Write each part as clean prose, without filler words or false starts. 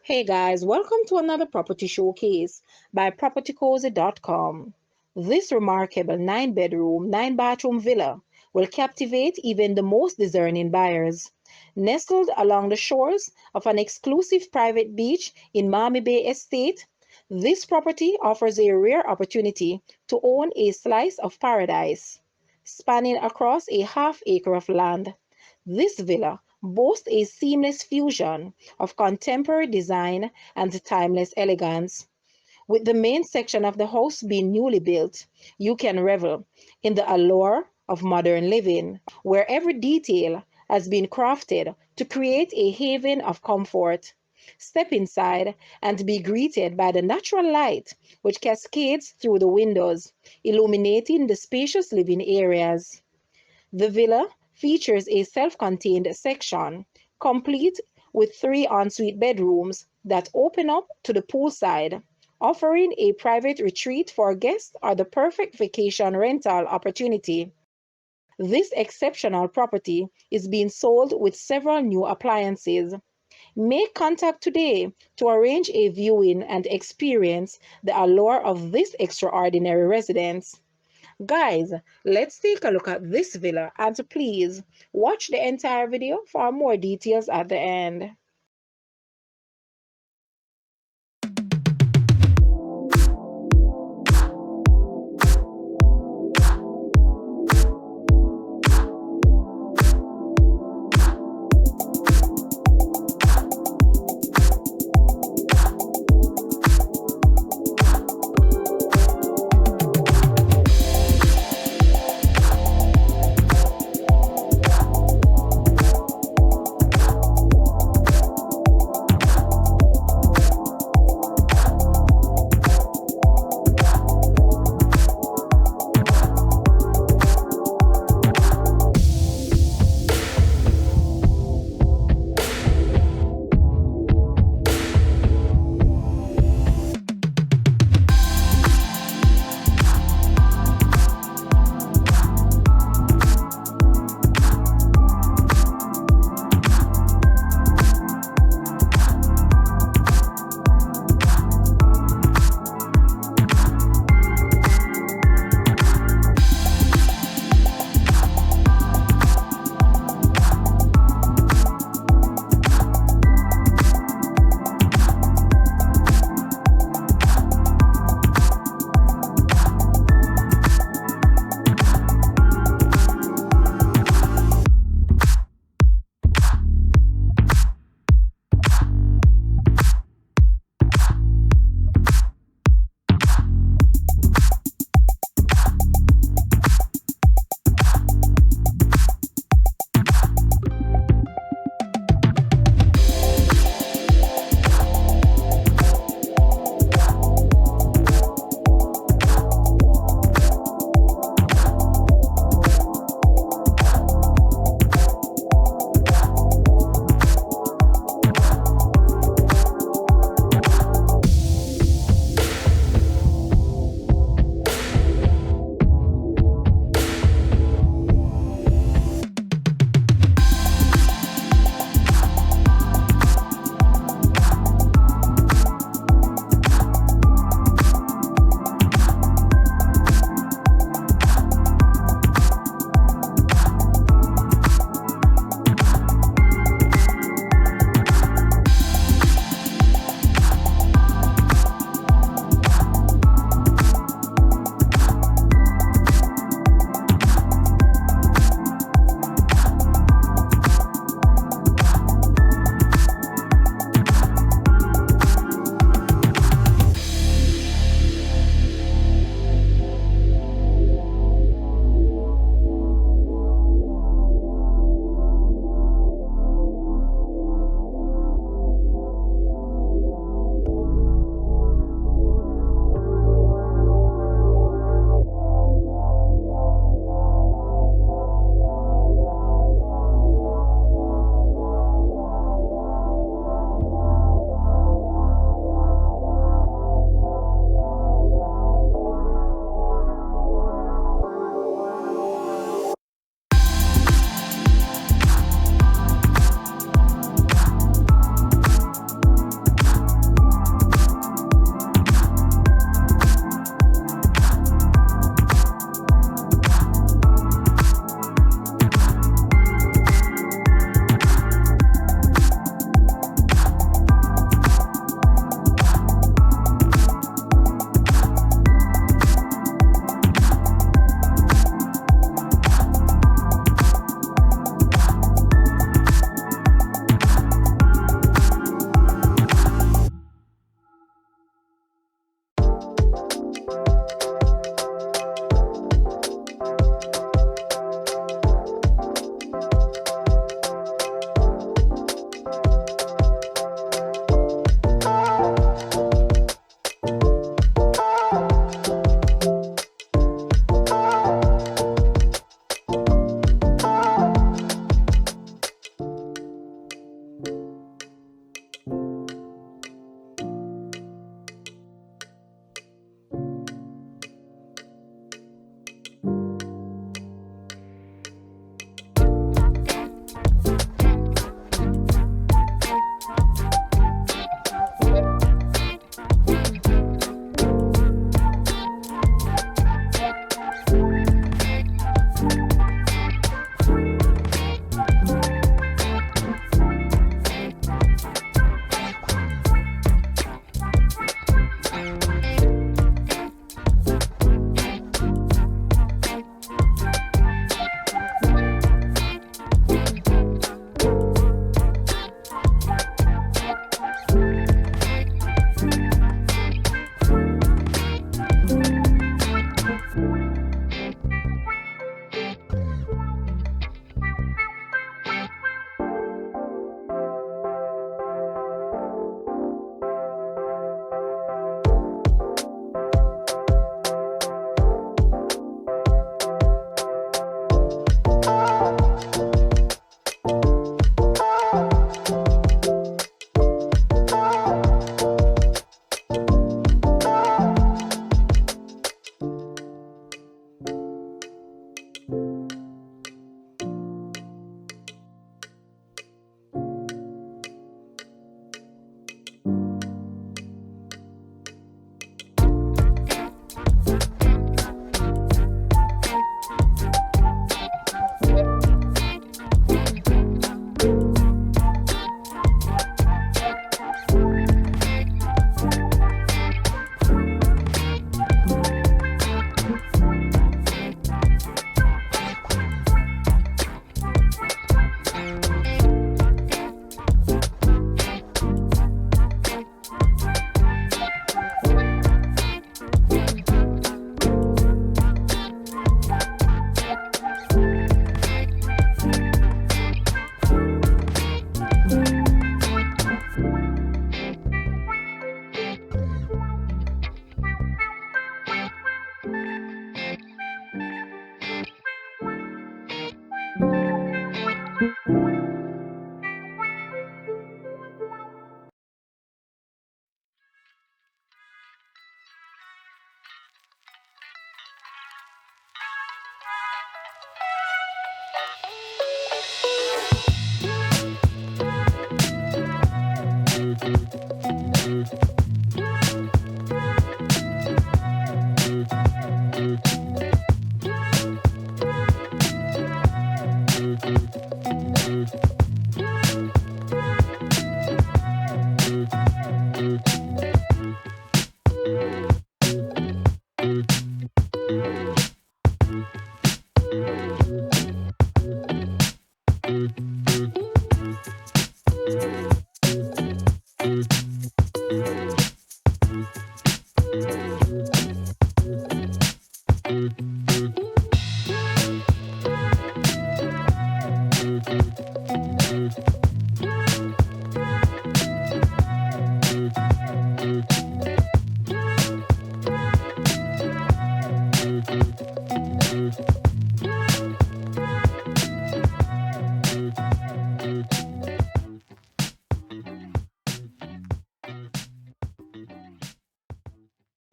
Hey guys, welcome to another property showcase by propertycozy.com. This remarkable 9-bedroom, 9-bathroom villa will captivate even the most discerning buyers. Nestled along the shores of an exclusive private beach in Mammee Bay Estate, this property offers a rare opportunity to own a slice of paradise, spanning across a half-acre of land. This villa boasts a seamless fusion of contemporary design and timeless elegance. With the main section of the house being newly built, you can revel in the allure of modern living, where every detail has been crafted to create a haven of comfort. Step inside and be greeted by the natural light which cascades through the windows, illuminating the spacious living areas. The villa features a self-contained section, complete with 3 ensuite bedrooms that open up to the poolside, offering a private retreat for guests or the perfect vacation rental opportunity. This exceptional property is being sold with several new appliances. Make contact today to arrange a viewing and experience the allure of this extraordinary residence. Guys, let's take a look at this villa and please watch the entire video for more details at the end.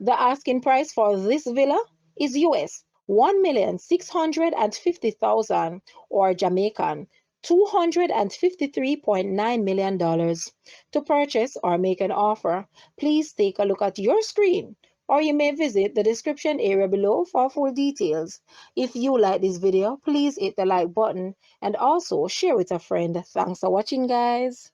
The asking price for this villa is US 1,650,000 or Jamaican $253.9 million. To purchase or make an offer, please take a look at your screen or you may visit the description area below for full details. If you like this video, please hit the like button and also share with a friend. Thanks for watching, guys.